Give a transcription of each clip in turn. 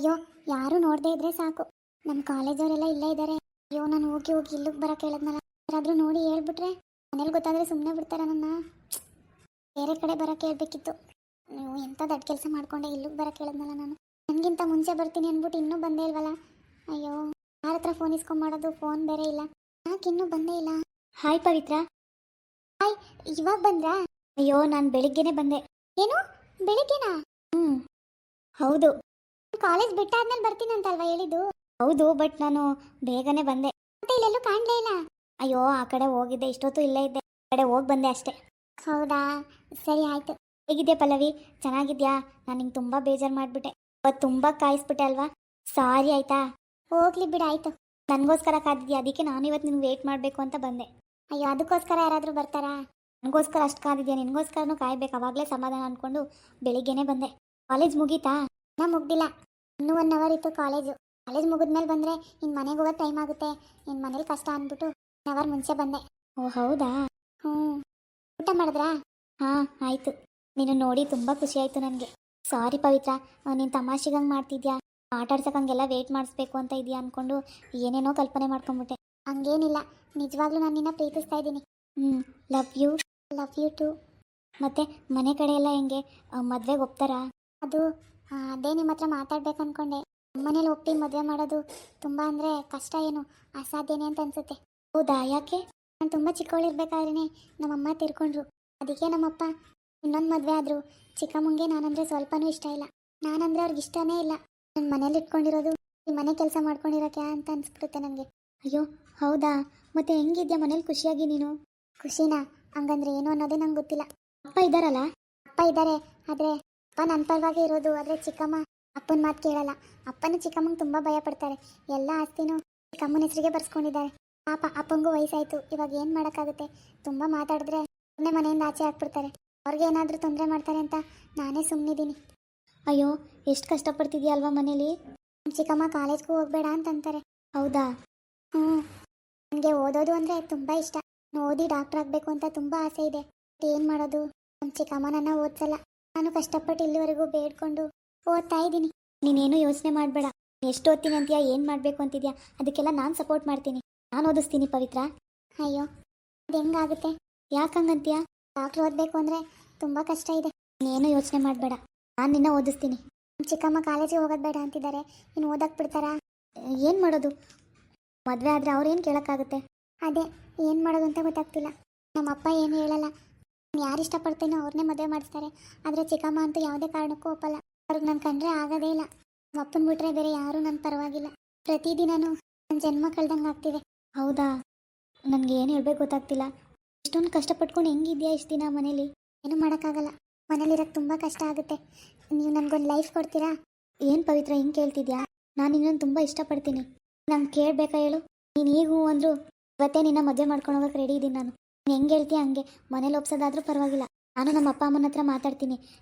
ಅಯ್ಯೋ, ಯಾರು ನೋಡದೇ ಇದ್ರೆ ಸಾಕು. ನಮ್ಮ ಕಾಲೇಜವರೆಲ್ಲ ಇಲ್ಲೇ ಇದ್ದಾರೆ. ಅಯ್ಯೋ, ನಾನು ಹೋಗಿ ಹೋಗಿ ಇಲ್ಲಿಗೆ ಬರೋಕೆ ಹೇಳಿದ್ನಲ್ಲ, ಯಾರಾದರೂ ನೋಡಿ ಹೇಳ್ಬಿಟ್ರೆ ಮನೇಲಿ ಗೊತ್ತಾದರೆ ಸುಮ್ಮನೆ ಬಿಡ್ತಾರೆ ನನ್ನ. ಬೇರೆ ಕಡೆ ಬರೋಕೆ ಹೇಳ್ಬೇಕಿತ್ತು. ನೀವು ಎಂಥ ದೊಡ್ಡ ಕೆಲಸ ಮಾಡ್ಕೊಂಡೆ ಇಲ್ಲಿಗೆ ಬರೋಕೆ ಹೇಳಿದ್ನಲ್ಲ ನಾನು. ನನಗಿಂತ ಮುಂಚೆ ಬರ್ತೀನಿ ಅಂದ್ಬಿಟ್ಟು ಇನ್ನೂ ಬಂದೇ ಇಲ್ವಲ್ಲ. ಅಯ್ಯೋ, ಯಾರ ಹತ್ರ ಫೋನ್ ಇಸ್ಕೊಂಬಾಡೋದು, ಫೋನ್ ಬೇರೆ ಇಲ್ಲ. ಯಾಕೆ ಇನ್ನೂ ಬಂದೇ ಇಲ್ಲ? ಹಾಯ್ ಪವಿತ್ರ. ಹಾಯ್, ಇವಾಗ ಬಂದ್ರಾ? ಅಯ್ಯೋ, ನಾನು ಬೆಳಿಗ್ಗೆನೆ ಬಂದೆ. ಏನು, ಬೆಳಿಗ್ಗೆನಾ? ಹೌದು. ಕಾಲೇಜ್ ಬಿಟ್ಟಾದ್ಮೇಲೆ ಬರ್ತೀನಿ ಅಂತಲ್ವಾ ಹೇಳಿದ್ದು? ಹೌದು, ಬಟ್ ನಾನು ಬೇಗನೆ ಬಂದೆ. ಮತ್ತೆ ಇಲ್ಲೆಲ್ಲೂ ಕಾಣಲೇ ಇಲ್ಲ. ಅಯ್ಯೋ, ಆ ಕಡೆ ಹೋಗಿದ್ದೆ, ಇಷ್ಟೊತ್ತು ಇಲ್ಲೇ ಇದ್ದೆ. ಆ ಕಡೆ ಹೋಗಿ ಬಂದೆ ಅಷ್ಟೇ. ಹೌದಾ, ಸರಿ ಆಯ್ತು. ಹೇಗಿದ್ಯಾ ಪಲ್ಲವಿ? ಚೆನ್ನಾಗಿದ್ಯಾ? ನಾನು ನಿಂಗೆ ತುಂಬ ಬೇಜಾರು ಮಾಡಿಬಿಟ್ಟೆ. ಇವತ್ತು ತುಂಬ ಕಾಯಿಸ್ಬಿಟ್ಟೆ ಅಲ್ವಾ? ಸಾರಿ ಆಯ್ತಾ? ಹೋಗ್ಲಿ ಬಿಡು, ಆಯ್ತು. ನನಗೋಸ್ಕರ ಕಾದಿದ್ಯಾ, ಅದಕ್ಕೆ ನಾನು ಇವತ್ತು ನಿನ್ಗೆ ವೇಟ್ ಮಾಡಬೇಕು ಅಂತ ಬಂದೆ. ಅಯ್ಯೋ, ಅದಕ್ಕೋಸ್ಕರ ಯಾರಾದರೂ ಬರ್ತಾರಾ? ನನಗೋಸ್ಕರ ಅಷ್ಟು ಕಾದಿದ್ಯಾ, ನಿನಗೋಸ್ಕರನೂ ಕಾಯ್ಬೇಕು. ಅವಾಗಲೇ ಸಮಾಧಾನ ಅಂದ್ಕೊಂಡು ಬೆಳಿಗ್ಗೆನೆ ಬಂದೆ. ಕಾಲೇಜ್ ಮುಗೀತಾ? ಇನ್ನೂ ಮುಗ್ದಿಲ್ಲ, ಇನ್ನೂ 1 ಅವರ್ ಇತ್ತು ಕಾಲೇಜು. ಕಾಲೇಜ್ ಮುಗಿದ್ಮೇಲೆ ಬಂದರೆ ಇನ್ನು ಮನೆಗೆ ಹೋಗೋದು ಟೈಮ್ ಆಗುತ್ತೆ. ಇನ್ನು ಮನೇಲಿ ಕಷ್ಟ ಅಂದ್ಬಿಟ್ಟು 1 ಅವರ್ ಮುಂಚೆ ಬಂದೆ. ಓ ಹೌದಾ? ಹ್ಞೂ. ಊಟ ಮಾಡಿದ್ರಾ? ಹಾಂ ಆಯಿತು. ನೀನು ನೋಡಿ ತುಂಬ ಖುಷಿ ಆಯಿತು ನನಗೆ. ಸಾರಿ ಪವಿತ್ರ, ನೀನು ತಮಾಷೆಗಂಗೆ ಮಾಡ್ತಿದ್ಯಾ. ಆಟಾಡ್ಸೋಕ್ಕಂಗೆಲ್ಲ ವೆಯ್ಟ್ ಮಾಡಿಸ್ಬೇಕು ಅಂತ ಇದೆಯಾ ಅಂದ್ಕೊಂಡು ಏನೇನೋ ಕಲ್ಪನೆ ಮಾಡ್ಕೊಂಬಿಟ್ಟೆ. ಹಂಗೇನಿಲ್ಲ, ನಿಜವಾಗ್ಲೂ ನಾನು ನಿನ್ನ ಪ್ರೀತಿಸ್ತಾ ಇದ್ದೀನಿ. Love you. Love you too. ಮತ್ತು ಮನೆ ಕಡೆ ಎಲ್ಲ ಹೆಂಗೆ, ಮದುವೆಗೆ ಒಪ್ತಾರಾ? ಅದು ಅದೇ ನಿಮ್ಮ ಹತ್ರ ಮಾತಾಡ್ಬೇಕು ಅಂದ್ಕೊಂಡೆ. ಮನೇಲಿ ಒಪ್ಪಿ ಮದುವೆ ಮಾಡೋದು ತುಂಬ ಅಂದರೆ ಕಷ್ಟ, ಏನು ಅಸಾಧ್ಯನೇ ಅಂತ ಅನಿಸುತ್ತೆ. ಹೌದಾ, ಯಾಕೆ? ನಾನು ತುಂಬ ಚಿಕ್ಕವಳಿರ್ಬೇಕಾದ್ರೇ ನಮ್ಮಮ್ಮ ತೀರ್ಕೊಂಡ್ರು. ಅದಕ್ಕೆ ನಮ್ಮಪ್ಪ ಇನ್ನೊಂದು ಮದುವೆ ಆದರು. ಚಿಕ್ಕಮ್ಮಂಗೆ ನಾನಂದರೆ ಸ್ವಲ್ಪನೂ ಇಷ್ಟ ಇಲ್ಲ. ನಾನಂದರೆ ಅವ್ರಿಗೆ ಇಷ್ಟನೇ ಇಲ್ಲ. ನನ್ನ ಮನೇಲಿ ಇಟ್ಕೊಂಡಿರೋದು ಈ ಮನೆ ಕೆಲಸ ಮಾಡ್ಕೊಂಡಿರೋಕೆ ಅಂತ ಅನಿಸ್ಬಿಡುತ್ತೆ ನನಗೆ. ಅಯ್ಯೋ ಹೌದಾ, ಮತ್ತೆ ಹೆಂಗಿದ್ಯಾ ಮನೇಲಿ? ಖುಷಿಯಾಗಿ ನೀನು? ಖುಷಿನಾ? ಹಂಗಂದ್ರೆ ಏನು ಅನ್ನೋದೇ ನಂಗೆ ಗೊತ್ತಿಲ್ಲ. ಅಪ್ಪ ಇದ್ದಾರಲ್ಲ? ಅಪ್ಪ ಇದ್ದಾರೆ, ಆದರೆ ಅಪ್ಪ ನನ್ನ ಪರವಾಗಿ ಇರೋದು. ಆದರೆ ಚಿಕ್ಕಮ್ಮ ಅಪ್ಪನ ಮಾತು ಕೇಳಲ್ಲ. ಅಪ್ಪನ ಚಿಕ್ಕಮ್ಮಂಗೆ ತುಂಬ ಭಯ ಪಡ್ತಾರೆ. ಎಲ್ಲ ಆಸ್ತಿನೂ ಚಿಕ್ಕಮ್ಮನ ಹೆಸರಿಗೆ ಬರ್ಸ್ಕೊಂಡಿದ್ದಾರೆ. ಪಾಪ ಅಪ್ಪಂಗೂ ವಯಸ್ಸಾಯಿತು. ಇವಾಗ ಏನು ಮಾಡೋಕ್ಕಾಗುತ್ತೆ? ತುಂಬ ಮಾತಾಡಿದ್ರೆ ಸುಮ್ಮನೆ ಮನೆಯಿಂದ ಆಚೆ ಹಾಕ್ಬಿಡ್ತಾರೆ. ಅವ್ರಿಗೆ ಏನಾದರೂ ತೊಂದರೆ ಮಾಡ್ತಾರೆ ಅಂತ ನಾನೇ ಸುಮ್ಮನಿದ್ದೀನಿ. ಅಯ್ಯೋ, ಎಷ್ಟು ಕಷ್ಟಪಡ್ತಿದ್ಯಾ ಅಲ್ವಾ ಮನೇಲಿ? ಚಿಕ್ಕಮ್ಮ ಕಾಲೇಜ್ಗೂ ಹೋಗಬೇಡ ಅಂತಂತಾರೆ. ಹೌದಾ? ನನಗೆ ಓದೋದು ಅಂದರೆ ತುಂಬ ಇಷ್ಟ. ಓದಿ ಡಾಕ್ಟರ್ ಆಗಬೇಕು ಅಂತ ತುಂಬ ಆಸೆ ಇದೆ. ಏನು ಮಾಡೋದು? ನಮ್ಮ ಚಿಕ್ಕಮ್ಮ ನನ್ನ ಓದಿಸಲ್ಲ. ನಾನು ಕಷ್ಟಪಟ್ಟು ಇಲ್ಲಿವರೆಗೂ ಬೇಡ್ಕೊಂಡು ಓದ್ತಾ ಇದ್ದೀನಿ. ನೀನೇನು ಯೋಚನೆ ಮಾಡಬೇಡ. ಎಷ್ಟು ಓದ್ತೀನಿ ಅಂತೀಯಾ, ಏನು ಮಾಡಬೇಕು ಅಂತಿದ್ಯಾ, ಅದಕ್ಕೆಲ್ಲ ನಾನು ಸಪೋರ್ಟ್ ಮಾಡ್ತೀನಿ. ನಾನು ಓದಿಸ್ತೀನಿ ಪವಿತ್ರ. ಅಯ್ಯೋ, ಅದು ಹೆಂಗಾಗುತ್ತೆ? ಯಾಕೆ ಹಂಗಂತೀಯಾ? ಡಾಕ್ಟ್ರ್ ಓದಬೇಕು ಅಂದರೆ ತುಂಬ ಕಷ್ಟ ಇದೆ. ನೀನೇನು ಯೋಚನೆ ಮಾಡಬೇಡ, ನಾನು ನಿನ್ನ ಓದಿಸ್ತೀನಿ. ನಮ್ಮ ಚಿಕ್ಕಮ್ಮ ಕಾಲೇಜಿಗೆ ಹೋಗೋದು ಬೇಡ ಅಂತಿದ್ದಾರೆ. ಇನ್ನು ಓದಕ್ಕೆ ಬಿಡ್ತಾರಾ? ಏನು ಮಾಡೋದು? ಮದುವೆ ಆದರೆ ಅವ್ರೇನು ಕೇಳೋಕ್ಕಾಗುತ್ತೆ? ಅದೇ ಏನು ಮಾಡೋದು ಅಂತ ಗೊತ್ತಾಗ್ತಿಲ್ಲ. ನಮ್ಮಪ್ಪ ಏನು ಹೇಳಲ್ಲ. ನಾನು ಯಾರು ಇಷ್ಟಪಡ್ತೇನೋ ಅವ್ರನ್ನೇ ಮದುವೆ ಮಾಡಿಸ್ತಾರೆ. ಆದರೆ ಚಿಕ್ಕಮ್ಮ ಅಂತೂ ಯಾವುದೇ ಕಾರಣಕ್ಕೂ ಒಪ್ಪಲ್ಲ. ಅವ್ರಿಗೆ ನನ್ನ ಕಂಡ್ರೆ ಆಗೋದೇ ಇಲ್ಲ. ನಮ್ಮ ಅಪ್ಪನ ಬಿಟ್ಟರೆ ಬೇರೆ ಯಾರೂ ನನ್ನ ಪರವಾಗಿಲ್ಲ. ಪ್ರತಿದಿನನೂ ನನ್ನ ಜನ್ಮ ಕಳ್ದಂಗೆ ಆಗ್ತಿದೆ. ಹೌದಾ? ನನಗೆ ಏನು ಹೇಳ್ಬೇಕು ಗೊತ್ತಾಗ್ತಿಲ್ಲ. ಇಷ್ಟೊಂದು ಕಷ್ಟಪಟ್ಕೊಂಡು ಹೆಂಗಿದ್ಯಾ ಇಷ್ಟು ದಿನ ಮನೇಲಿ? ಏನೂ ಮಾಡೋಕ್ಕಾಗಲ್ಲ. ಮನೇಲಿರೋಕ್ಕೆ ತುಂಬ ಕಷ್ಟ ಆಗುತ್ತೆ. ನೀವು ನನಗೊಂದು ಲೈಫ್ ಕೊಡ್ತೀರಾ? ಏನು ಪವಿತ್ರ ಹಿಂಗೆ ಕೇಳ್ತಿದ್ಯಾ? ನಾನು ಇನ್ನೊಂದು ತುಂಬ ಇಷ್ಟಪಡ್ತೀನಿ. ನಂಗೆ ಕೇಳಬೇಕಾ ಹೇಳು? ನೀನು ಈಗ ಹೂ ಅಂದರು ಇವತ್ತೇ ನಿನ್ನ ಮದುವೆ ಮಾಡ್ಕೊಂಡು ಹೋಗೋಕೆ ರೆಡಿ ಇದ್ದೀನಿ ನಾನು. ನೀನು ಹೆಂಗೆ ಹೇಳ್ತೀಯ ಹಂಗೆ. ಮನೇಲಿ ಒಪ್ಸೋದಾದರೂ ಪರವಾಗಿಲ್ಲ. ನಾನು ನಮ್ಮ ಅಪ್ಪ ಅಮ್ಮನ ಹತ್ರ ಮಾತಾಡ್ತೀನಿ.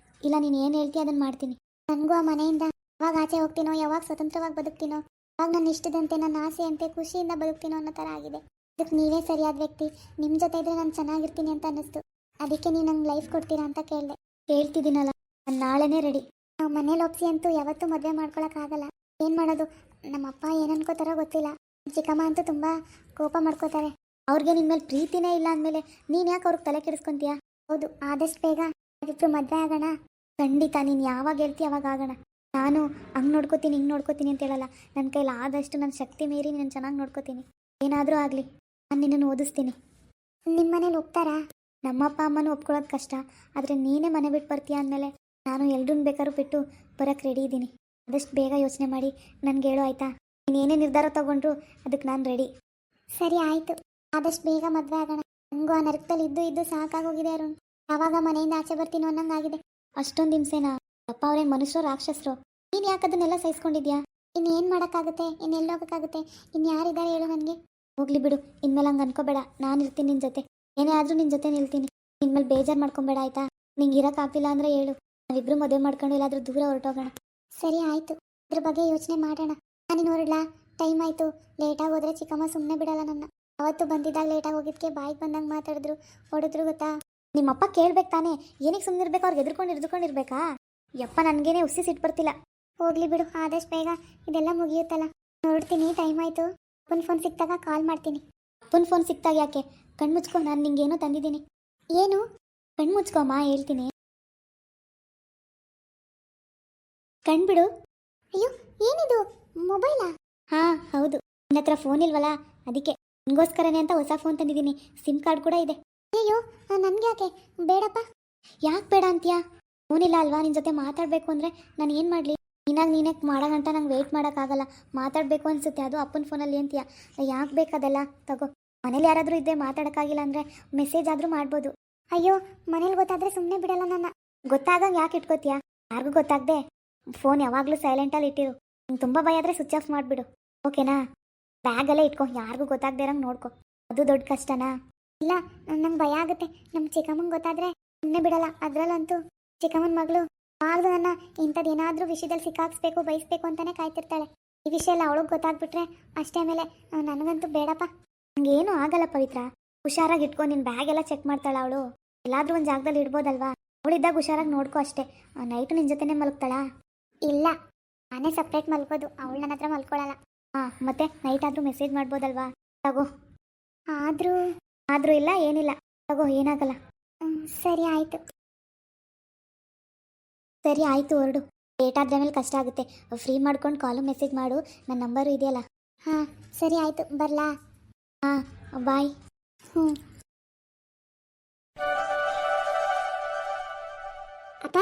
ಇಲ್ಲ, ನೀನು ಏನು ಹೇಳ್ತೀಯ ಅದನ್ನು ಮಾಡ್ತೀನಿ. ನನಗೂ ಆ ಮನೆಯಿಂದ ಯಾವಾಗ ಆಚೆ ಹೋಗ್ತೀನೋ, ಯಾವಾಗ ಸ್ವತಂತ್ರವಾಗಿ ಬದುಕ್ತೀನೋ, ಯಾವಾಗ ನನ್ನ ಇಷ್ಟದಂತೆ, ನನ್ನ ಆಸೆಯಂತೆ ಖುಷಿಯಿಂದ ಬದುಕ್ತೀನೋ ಅನ್ನೋ ಥರ ಆಗಿದೆ. ಅದಕ್ಕೆ ನೀವೇ ಸರಿಯಾದ ವ್ಯಕ್ತಿ. ನಿಮ್ಮ ಜೊತೆ ಇದ್ದರೆ ನಾನು ಚೆನ್ನಾಗಿರ್ತೀನಿ ಅಂತ ಅನ್ನಿಸ್ತು. ಅದಕ್ಕೆ ನೀವು ನಂಗೆ ಲೈಫ್ ಕೊಡ್ತೀರಾ ಅಂತ ಕೇಳಿದೆ. ಹೇಳ್ತಿದ್ದೀನಲ್ಲ, ನಾನು ನಾಳೆನೇ ರೆಡಿ. ನಾವು ಮನೇಲಿ ಒಪ್ಸಿ ಅಂತೂ ಯಾವತ್ತೂ ಮದುವೆ ಮಾಡ್ಕೊಳಕ್ಕಾಗಲ್ಲ. ಏನು ಮಾಡೋದು? ನಮ್ಮ ಅಪ್ಪ ಏನು ಅನ್ಕೋತಾರೋ ಗೊತ್ತಿಲ್ಲ. ಚಿಕ್ಕಮ್ಮ ಅಂತೂ ತುಂಬ ಕೋಪ ಮಾಡ್ಕೋತಾರೆ. ಅವ್ರಿಗೆ ನಿನ್ನ ಮೇಲೆ ಪ್ರೀತಿನೇ ಇಲ್ಲ ಅಂದಮೇಲೆ ನೀನು ಯಾಕೆ ಅವ್ರಿಗೆ ತಲೆ ಕೆಡಿಸ್ಕೊಂತೀಯಾ? ಹೌದು, ಆದಷ್ಟು ಬೇಗ ನಾವಿಬ್ರು ಮದುವೆ ಆಗೋಣ. ಖಂಡಿತ, ನೀನು ಯಾವಾಗ ಹೇಳ್ತೀಯ ಅವಾಗ ಆಗೋಣ. ನಾನು ಹಂಗೆ ನೋಡ್ಕೋತೀನಿ, ಹಿಂಗೆ ನೋಡ್ಕೋತೀನಿ ಅಂತ ಹೇಳಲ್ಲ. ನನ್ನ ಕೈಲಿ ಆದಷ್ಟು ನನ್ನ ಶಕ್ತಿ ಮೀರಿ ನಾನು ಚೆನ್ನಾಗಿ ನೋಡ್ಕೋತೀನಿ. ಏನಾದರೂ ಆಗಲಿ, ನಾನು ನಿನ್ನನ್ನು ಓದಿಸ್ತೀನಿ. ನಿಮ್ಮ ಮನೇಲಿ ಒಪ್ತಾರಾ? ನಮ್ಮಪ್ಪ ಅಮ್ಮನೂ ಒಪ್ಕೊಳ್ಳೋದು ಕಷ್ಟ. ಆದರೆ ನೀನೇ ಮನೆ ಬಿಟ್ಟು ಬರ್ತೀಯ ಅಂದಮೇಲೆ ನಾನು ಎಲ್ರನ್ನ ಬೇಕಾದ್ರೂ ಬಿಟ್ಟು ಬರೋಕ್ಕೆ ರೆಡಿ ಇದ್ದೀನಿ. ಆದಷ್ಟು ಬೇಗ ಯೋಚನೆ ಮಾಡಿ ನನಗೆ ಹೇಳು, ಆಯಿತಾ? ನೀನು ಏನೇ ನಿರ್ಧಾರ ತೊಗೊಂಡ್ರು ಅದಕ್ಕೆ ನಾನು ರೆಡಿ. ಸರಿ ಆಯಿತು, ಆದಷ್ಟು ಬೇಗ ಮದುವೆ ಆಗೋಣ. ನನಗೂ ಆ ನರಕದಲ್ಲಿ ಇದ್ದು ಸಾಕಾಗೋಗಿದೆ ಅರುಣ್. ಯಾವಾಗ ಮನೆಯಿಂದ ಆಚೆ ಬರ್ತೀನೋ ಅನ್ನಂಗಾಗಿದೆ. ಅಷ್ಟೊಂದು ಹಿಂಸೆನಾ? ಅಪ್ಪ ಅವರೇ ಮನುಷ್ಯರು, ರಾಕ್ಷಸರು. ನೀನು ಯಾಕೆ ಅದನ್ನೆಲ್ಲ ಸಹಿಸ್ಕೊಂಡಿದ್ಯಾ? ಇನ್ನೇನು ಮಾಡೋಕ್ಕಾಗುತ್ತೆ? ಇನ್ನೆಲ್ಲಿ ಹೋಗೋಕ್ಕಾಗುತ್ತೆ? ಇನ್ನು ಯಾರಿದ್ದಾರೆ ಹೇಳು ನನಗೆ? ಹೋಗ್ಲಿ ಬಿಡು, ಇನ್ಮೇಲೆ ಹಂಗೆ ಅನ್ಕೋಬೇಡ. ನಾನು ಇರ್ತೀನಿ ನಿನ್ನ ಜೊತೆ. ಏನೇ ಆದರೂ ನಿನ್ನ ಜೊತೆ ನಿಲ್ತೀನಿ. ಇನ್ಮೇಲೆ ಬೇಜಾರು ಮಾಡ್ಕೊಬೇಡ, ಆಯಿತಾ? ನಿಂಗೆ ಇರೋಕ್ಕಾಗ್ತಿಲ್ಲ ಅಂದರೆ ಹೇಳು. ನಾವಿಬ್ಬರು ಮದುವೆ ಮಾಡ್ಕೊಂಡು ಎಲ್ಲಾದರೂ ದೂರ ಹೊರಟೋಗೋಣ. ಸರಿ ಆಯಿತು, ಇದ್ರ ಬಗ್ಗೆ ಯೋಚನೆ ಮಾಡೋಣ. ನಾನು ಹೊರಡ್ಲಾ? ಟೈಮ್ ಆಯಿತು. ಲೇಟಾಗಿ ಹೋದರೆ ಚಿಕ್ಕಮ್ಮ ಸುಮ್ಮನೆ ಬಿಡಲ್ಲ ನನ್ನ. ಅವತ್ತು ಬಂದಿದ್ದಾಗ ಲೇಟಾಗಿ ಹೋಗಿದ್ದಕ್ಕೆ ಬಾಯಿಗೆ ಬಂದಂಗೆ ಮಾತಾಡಿದ್ರು, ಹೊಡೆದ್ರು ಗೊತ್ತಾ? ನಿಮ್ಮಪ್ಪ ಕೇಳ್ಬೇಕು ತಾನೇ, ಏನಕ್ಕೆ ಸುಮ್ಮನೆ ಇರ್ಬೇಕು? ಅವ್ರಿಗೆ ಎದ್ರುಕೊಂಡಿರ್ಬೇಕಾ? ಯಪ್ಪ, ನನಗೇನೆ ಹುಸಿ ಸಿಟ್ಟು ಬರ್ತಿಲ್ಲ. ಹೋಗ್ಲಿ ಬಿಡು, ಆದಷ್ಟು ಬೇಗ ಇದೆಲ್ಲ ಮುಗಿಯುತ್ತಲ್ಲ. ನೋಡ್ತೀನಿ, ಟೈಮ್ ಆಯಿತು. ಅಪ್ಪನ ಫೋನ್ ಸಿಕ್ತಾಗ ಕಾಲ್ ಮಾಡ್ತೀನಿ. ಅಪ್ಪನ ಫೋನ್ ಸಿಕ್ತಾಗ ಯಾಕೆ? ಕಣ್ಮುಚ್ಕೊ, ನಾನು ನಿಂಗೇನೋ ತಂದಿದ್ದೀನಿ. ಏನು? ಕಣ್ಮುಚ್ಕೊಮ್ಮ, ಹೇಳ್ತೀನಿ. ಕಣ್ಬಿಡು. ಅಯ್ಯೋ, ಏನಿದು? ಮೊಬೈಲಾ? ಹಾಂ ಹೌದು. ನನ್ನ ಹತ್ರ ಫೋನ್ ಇಲ್ವಲ್ಲ, ಅದಕ್ಕೆ ನಿಮಗೋಸ್ಕರನೇ ಅಂತ ಹೊಸ ಫೋನ್ ತಂದಿದ್ದೀನಿ. ಸಿಮ್ ಕಾರ್ಡ್ ಕೂಡ ಇದೆ. ಅಯ್ಯೋ, ನನಗೆ ಯಾಕೆ? ಬೇಡಪ್ಪ. ಯಾಕೆ ಬೇಡ ಅಂತೀಯಾ? ಫೋನ್ ಇಲ್ಲ ಅಲ್ವಾ, ನಿನ್ನ ಜೊತೆ ಮಾತಾಡಬೇಕು ಅಂದರೆ ನಾನು ಏನು ಮಾಡಲಿ? ನೀನೇ ಮಾಡೋಗಂಟ ನಂಗೆ ವೆಯ್ಟ್ ಮಾಡೋಕ್ಕಾಗಲ್ಲ. ಮಾತಾಡಬೇಕು ಅನಿಸುತ್ತೆ, ಅದು ಅಪ್ಪನ ಫೋನಲ್ಲಿ ಅಂತೀಯ. ಯಾಕೆ ಬೇಕದೆಲ್ಲ? ತಗೋ. ಮನೇಲಿ ಯಾರಾದರೂ ಇದ್ದರೆ ಮಾತಾಡೋಕ್ಕಾಗಿಲ್ಲ ಅಂದರೆ ಮೆಸೇಜ್ ಆದರೂ ಮಾಡ್ಬೋದು. ಅಯ್ಯೋ, ಮನೇಲಿ ಗೊತ್ತಾದರೆ ಸುಮ್ಮನೆ ಬಿಡಲ್ಲ ನನ್ನ. ಗೊತ್ತಾಗಂಗೆ ಯಾಕೆ ಇಟ್ಕೋತೀಯಾ? ಯಾರಿಗೂ ಗೊತ್ತಾಗದೆ ಫೋನ್ ಯಾವಾಗಲೂ ಸೈಲೆಂಟಲ್ಲಿ ಇಟ್ಟಿರು. ನಿಂಗೆ ತುಂಬ ಭಯ ಆದರೆ ಸ್ವಿಚ್ ಆಫ್ ಮಾಡಿಬಿಡು, ಓಕೆನಾ? ಬ್ಯಾಗಲ್ಲೇ ಇಟ್ಕೊ, ಯಾರಿಗೂ ಗೊತ್ತಾಗದೇ ಇರೋಂಗೆ ನೋಡ್ಕೊ. ಅದು ದೊಡ್ಡ ಕಷ್ಟನಾ? ಇಲ್ಲ, ನಂಗೆ ಭಯ ಆಗುತ್ತೆ. ನಮ್ಮ ಚಿಕ್ಕಮ್ಮಂಗೆ ಗೊತ್ತಾದರೆ ಸುಮ್ಮನೆ ಬಿಡಲ್ಲ. ಅದರಲ್ಲಂತೂ ಚಿಕ್ಕಮ್ಮನ ಮಗಳು ಆಗ ನನ್ನ ಇಂಥದ್ದು ಏನಾದರೂ ವಿಷಯದಲ್ಲಿ ಸಿಕ್ಕಾಕ್ಸ್ಬೇಕು, ಬಯಸ್ಬೇಕು ಅಂತಲೇ ಕಾಯ್ತಿರ್ತಾಳೆ. ಈ ವಿಷಯ ಎಲ್ಲ ಅವಳಿಗೆ ಗೊತ್ತಾಗ್ಬಿಟ್ರೆ ಅಷ್ಟೇ. ಮೇಲೆ ನನಗಂತೂ ಬೇಡಪ್ಪ. ನನಗೇನು ಆಗಲ್ಲ ಪವಿತ್ರ, ಹುಷಾರಾಗಿ ಇಟ್ಕೊ. ನಿನ್ನ ಬ್ಯಾಗೆಲ್ಲ ಚೆಕ್ ಮಾಡ್ತಾಳೆ ಅವಳು. ಎಲ್ಲಾದರೂ ಒಂದು ಜಾಗದಲ್ಲಿ ಇಡ್ಬೋದಲ್ವಾ? ಅವಳಿದ್ದಾಗ ಹುಷಾರಾಗಿ ನೋಡ್ಕೊ ಅಷ್ಟೇ. ನೈಟು ನಿನ್ನ ಜೊತೆನೇ ಮಲಗ್ತಾಳಾ? ಇಲ್ಲ, ನಾನೇ ಸಪ್ರೇಟ್ ಮಲ್ಕೋದು, ಅವಳು ನನ್ನ ಹತ್ರ ಮಲ್ಕೊಳ್ಳಲ್ಲ. ಹಾಂ, ಮತ್ತೆ ನೈಟ್ ಆದರೂ ಮೆಸೇಜ್ ಮಾಡ್ಬೋದಲ್ವಾ? ತಗೋ. ಆದರೂ ಇಲ್ಲ, ಏನಿಲ್ಲ, ತಗೋ, ಏನಾಗಲ್ಲ. ಸರಿ ಆಯಿತು. ಸರಿ ಆಯಿತು, ಹೊರಡು. ಲೇಟ್ ಆದ್ರೆ ಮೇಲೆ ಕಷ್ಟ ಆಗುತ್ತೆ. ಫ್ರೀ ಮಾಡ್ಕೊಂಡು ಕಾಲು ಮೆಸೇಜ್ ಮಾಡು, ನನ್ನ ನಂಬರು ಇದೆಯಲ್ಲ. ಹಾಂ ಸರಿ ಆಯಿತು, ಬರಲಾ? ಹಾಂ, ಬಾಯ್. ಹ್ಞೂ. ಅಪ್ಪ,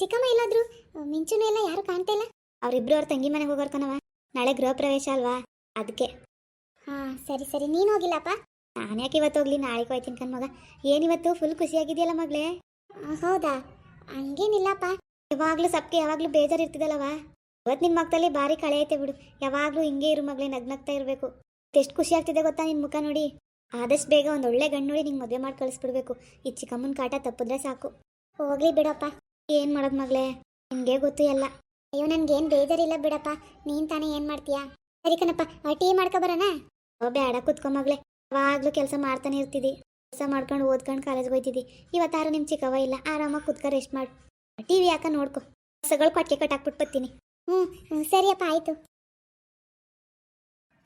ಚಿಕ್ಕಮ್ಮ ಎಲ್ಲಾದರೂ? ಮಿಂಚುನು ಎಲ್ಲ ಯಾರು ಕಾಣ್ತಾ ಇಲ್ಲ. ಅವರಿಬ್ರು ಅವ್ರ ತಂಗಿ ಮನೆಗೆ ಹೋಗೋರು ಕಣವ. ನಾಳೆ ಗೃಹ ಪ್ರವೇಶ ಅಲ್ವಾ, ಅದಕ್ಕೆ. ಹಾಂ ಸರಿ ಸರಿ, ನೀನು ಹೋಗಿಲ್ಲಪ್ಪ? ನಾನು ಯಾಕೆ ಇವತ್ತು ಹೋಗ್ಲಿ, ನಾಳೆಗೆ ಹೋಯ್ತೀನಿ ಕಣ್ಮಗ. ಏನಿವತ್ತು ಫುಲ್ ಖುಷಿಯಾಗಿದೆಯಲ್ಲ ಮಗಳೇ? ಹೌದಾ? ಹಂಗೇನಿಲ್ಲಪ್ಪ, ಯಾವಾಗಲೂ ಸಪ್ಕೆ, ಯಾವಾಗಲೂ ಬೇಜಾರು ಇರ್ತಿದ್ದಲ್ಲವ. ಇವತ್ತು ನಿನ್ನ ಮಕ್ಕದಲ್ಲಿ ಭಾರಿ ಕಳೆ ಐತೆ ಬಿಡು. ಯಾವಾಗಲೂ ಹಿಂಗೆ ಇರು ಮಗಳೇ, ನಗ್ನಗ್ತಾ ಇರಬೇಕು. ಎಷ್ಟು ಖುಷಿ ಆಗ್ತಿದೆ ಗೊತ್ತಾ ನಿನ್ನ ಮುಖ ನೋಡಿ. ಆದಷ್ಟು ಬೇಗ ಒಂದು ಒಳ್ಳೆ ಗಂಡು ನೋಡಿ ನಿಂಗೆ ಮದುವೆ ಮಾಡಿ ಕಳಿಸ್ಬಿಡ್ಬೇಕು. ಈ ಚಿಕ್ಕಮ್ಮನ ಕಾಟ ತಪ್ಪಿದ್ರೆ ಸಾಕು. ಹೋಗ್ಲಿ ಬಿಡಪ್ಪ. ಏನು ಮಾಡೋದು ಮಗಳೇ, ನಿನಗೆ ಗೊತ್ತು ಎಲ್ಲ. ಅಯ್ಯೋ, ನನಗೇನು ಬೇಜಾರಿಲ್ಲ ಬಿಡಪ್ಪ. ನೀನು ತಾನೇ ಏನು ಮಾಡ್ತೀಯಾ? ಸರಿ ಕಣಪ್ಪ, ಟೀ ಮಾಡ್ಕೊಬರೋಣ? ಬೇಡ, ಕೂತ್ಕೊ ಮಗಳೇ. ಯಾವಾಗಲೂ ಕೆಲಸ ಮಾಡ್ತಾನೆ ಇರ್ತಿದ್ದಿ. ಕೆಲಸ ಮಾಡ್ಕೊಂಡು ಓದ್ಕೊಂಡು ಕಾಲೇಜ್ಗೆ ಹೋಗ್ತಿದ್ದಿ. ಇವತ್ತಾರು ನಿಮ್ಮ ಚಿಕ್ಕವ ಇಲ್ಲ, ಆರಾಮಾಗಿ ಕೂತ್ಕೊ ರೆಸ್ಟ್ ಮಾಡು. ಟಿ ವಿ ಯಾಕೆ ನೋಡ್ಕೊ. ಹೊಸಗಳು ಪಟ್ಕೆ ಕಟ್ಟಾಕ್ಬಿಟ್ಟು ಬರ್ತೀನಿ. ಸರಿಯಪ್ಪ, ಆಯಿತು.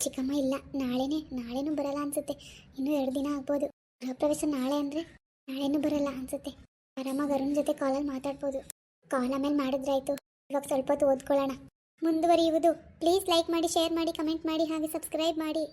ಚಿಕ್ಕಮ್ಮ ಇಲ್ಲ, ನಾಳೆನೂ ಬರಲ್ಲ ಅನ್ಸುತ್ತೆ. ಇನ್ನೂ 2 ದಿನ ಆಗ್ಬೋದು. ಗೃಹ ಪ್ರವೇಶ ನಾಳೆ ಅಂದರೆ ನಾಳೆನೂ ಬರಲ್ಲ ಅನ್ಸುತ್ತೆ. ಆರಾಮಾಗಿ ಅರುಣ್ ಜೊತೆ ಕಾಲಲ್ಲಿ ಮಾತಾಡ್ಬೋದು. ಕಾಲ್ ಆಮೇಲೆ ಮಾಡಿದ್ರಾಯ್ತು. ಇವಾಗ ಸ್ವಲ್ಪ ಹೊತ್ತು ಓದ್ಕೊಳ್ಳೋಣ. ಮುಂದುವರಿಯುವುದು. ಪ್ಲೀಸ್ ಲೈಕ್ ಮಾಡಿ, ಶೇರ್ ಮಾಡಿ, ಕಮೆಂಟ್ ಮಾಡಿ, ಹಾಗೆ ಸಬ್ಸ್ಕ್ರೈಬ್ ಮಾಡಿ.